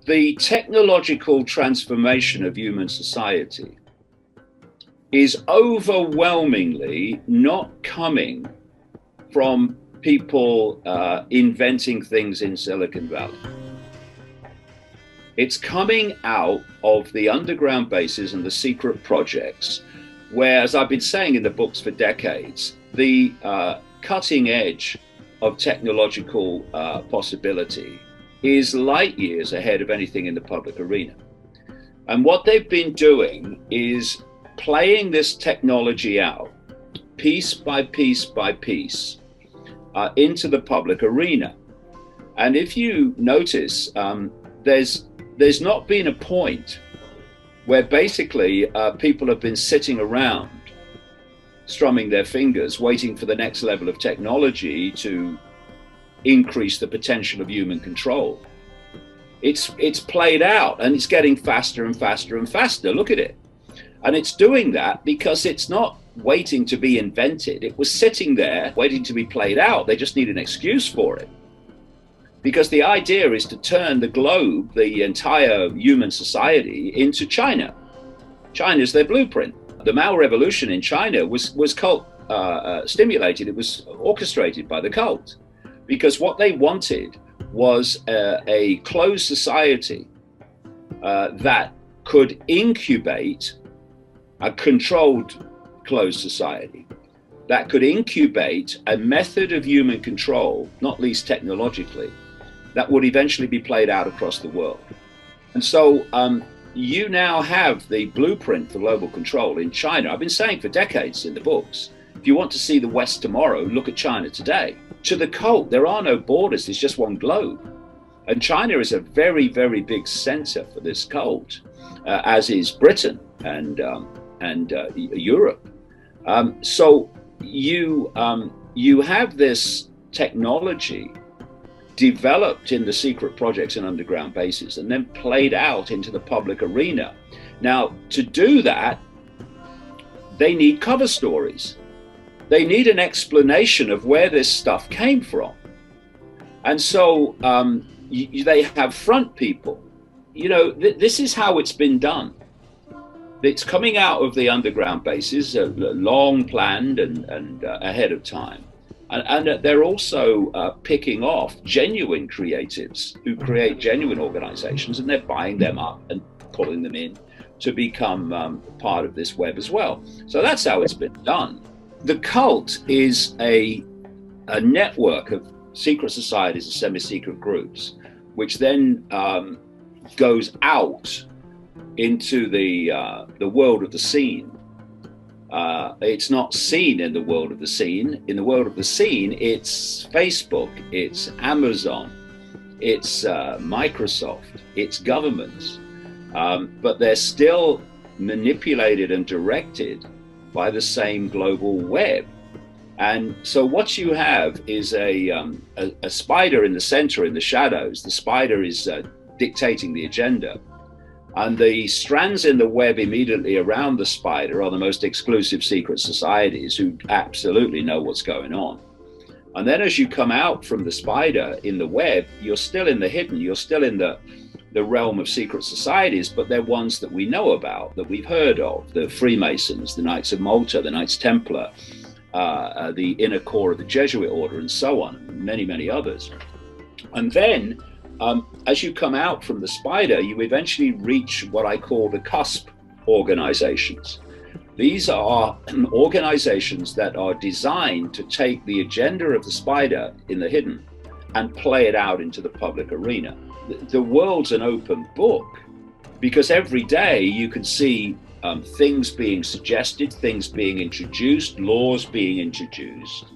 The technological transformation of human society is overwhelmingly not coming from people inventing things in Silicon Valley. It's coming out of the underground bases and the secret projects where, as I've been saying in the books for decades, the cutting edge of technological possibility is light years ahead of anything in the public arena. And what they've been doing is playing this technology out piece by piece by piece into the public arena. And if you notice, there's not been a point where basically people have been sitting around strumming their fingers, waiting for the next level of technology to increase the potential of human control. It's played out, and it's getting faster and faster and faster. Look at it. And it's doing that because it's not waiting to be invented. It was sitting there waiting to be played out. They just need an excuse for it. Because the idea is to turn the globe, the entire human society, into China. China's their blueprint. The Mao Revolution in China was cult stimulated. It was orchestrated by the cult, because what they wanted was a closed society that could incubate a controlled closed society, that could incubate a method of human control, not least technologically, that would eventually be played out across the world. And so you now have the blueprint for global control in China. I've been saying for decades in the books, if you want to see the West tomorrow, look at China today. To the cult, there are no borders, it's just one globe. And China is a very, very big center for this cult, as is Britain and Europe. So you have this technology developed in the secret projects and underground bases and then played out into the public arena. Now, to do that, they need cover stories. They need an explanation of where this stuff came from. And so they have front people. You know, this is how it's been done. It's coming out of the underground bases, long planned and ahead of time. And they're also picking off genuine creatives who create genuine organizations, and they're buying them up and pulling them in to become part of this web as well. So that's how it's been done. The cult is a network of secret societies and semi-secret groups, which then goes out into the world of the scene. It's not seen in the world of the scene. In the world of the scene, it's Facebook, it's Amazon, it's Microsoft, it's governments, but they're still manipulated and directed by the same global web. And so what you have is a spider in the center, in the shadows. The spider is dictating the agenda. And the strands in the web immediately around the spider are the most exclusive secret societies who absolutely know what's going on. And then as you come out from the spider in the web, you're still in the hidden, you're still in the realm of secret societies, but they're ones that we know about, that we've heard of: the Freemasons, the Knights of Malta, the Knights Templar, the inner core of the Jesuit order, and so on, many, many others. And then as you come out from the spider, you eventually reach what I call the cusp organizations. These are organizations that are designed to take the agenda of the spider in the hidden and play it out into the public arena. The world's an open book, because every day you can see things being suggested, things being introduced, laws being introduced,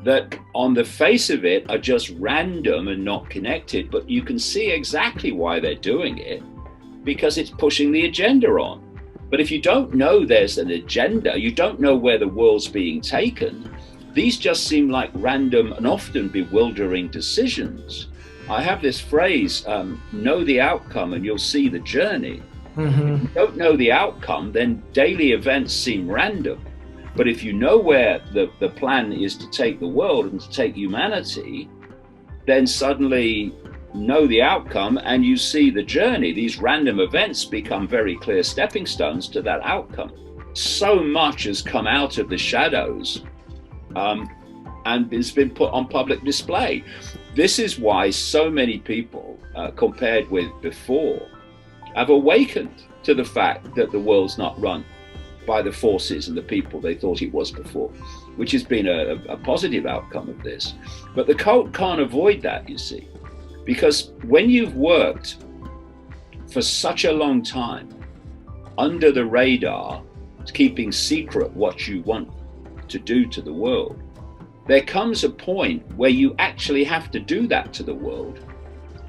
that on the face of it are just random and not connected, but you can see exactly why they're doing it, because it's pushing the agenda on. But if you don't know there's an agenda, you don't know where the world's being taken, these just seem like random and often bewildering decisions. I have this phrase, know the outcome and you'll see the journey. Mm-hmm. If you don't know the outcome, then daily events seem random. But if you know where the plan is to take the world and to take humanity, then suddenly know the outcome and you see the journey. These random events become very clear stepping stones to that outcome. So much has come out of the shadows and it's been put on public display. This is why so many people, compared with before, have awakened to the fact that the world's not run by the forces and the people they thought it was before, which has been a positive outcome of this. But the cult can't avoid that, you see, because when you've worked for such a long time under the radar, keeping secret what you want to do to the world, there comes a point where you actually have to do that to the world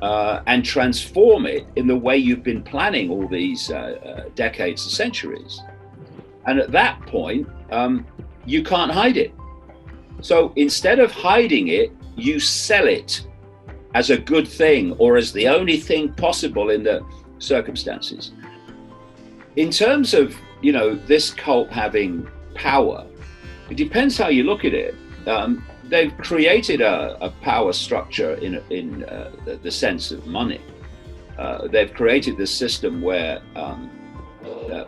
and transform it in the way you've been planning all these decades and centuries. And at that point, you can't hide it. So instead of hiding it, you sell it as a good thing or as the only thing possible in the circumstances. In terms of, you know, this cult having power, it depends how you look at it. They've created a power structure in the sense of money. They've created this system where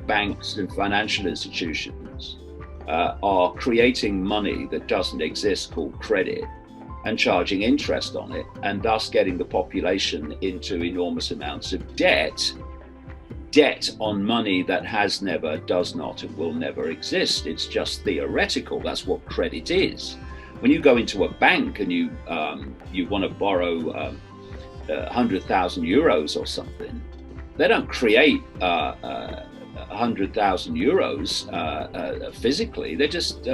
banks and financial institutions are creating money that doesn't exist called credit and charging interest on it, and thus getting the population into enormous amounts of debt on money that has never, does not, and will never exist. It's just theoretical. That's what credit is. When you go into a bank and you want to borrow 100,000 euros or something, they don't create 100,000 euros physically. They just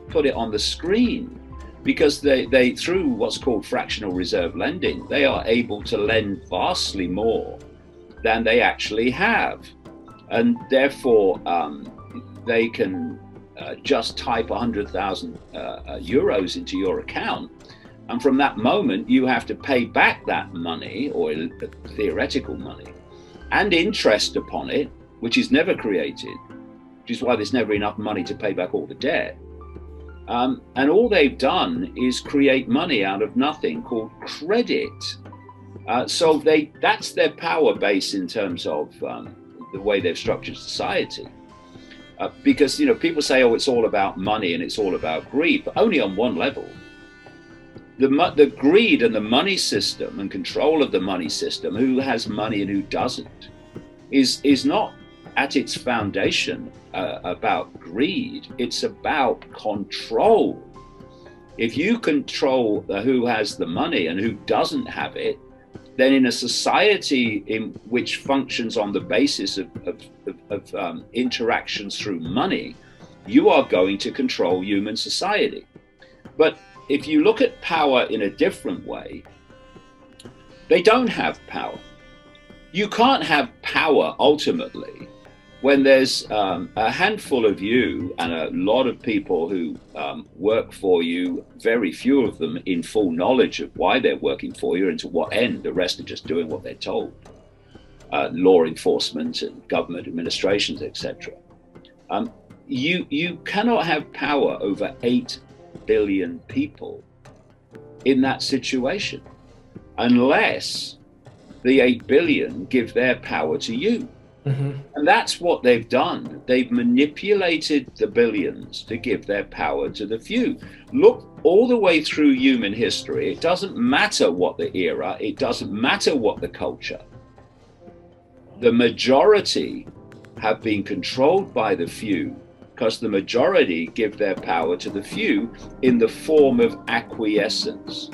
put it on the screen, because they through what's called fractional reserve lending, they are able to lend vastly more than they actually have, and therefore they can just type 100,000 euros into your account, and from that moment you have to pay back that money, or theoretical money, and interest upon it, which is never created, which is why there's never enough money to pay back all the debt. And all they've done is create money out of nothing called credit. So that's their power base in terms of the way they've structured society. Because, you know, people say, oh, it's all about money and it's all about greed, but only on one level. The greed and the money system and control of the money system, who has money and who doesn't, is not at its foundation about greed. It's about control. If you control who has the money and who doesn't have it, then in a society in which functions on the basis of interactions through money, you are going to control human society. But if you look at power in a different way, they don't have power. You can't have power ultimately when there's a handful of you and a lot of people who work for you, very few of them in full knowledge of why they're working for you and to what end. The rest are just doing what they're told. Law enforcement and government administrations, etc. You cannot have power over 8 billion people in that situation unless the 8 billion give their power to you. Mm-hmm. And that's what they've done. They've manipulated the billions to give their power to the few. Look all the way through human history. It doesn't matter what the era, it doesn't matter what the culture. The majority have been controlled by the few because the majority give their power to the few in the form of acquiescence.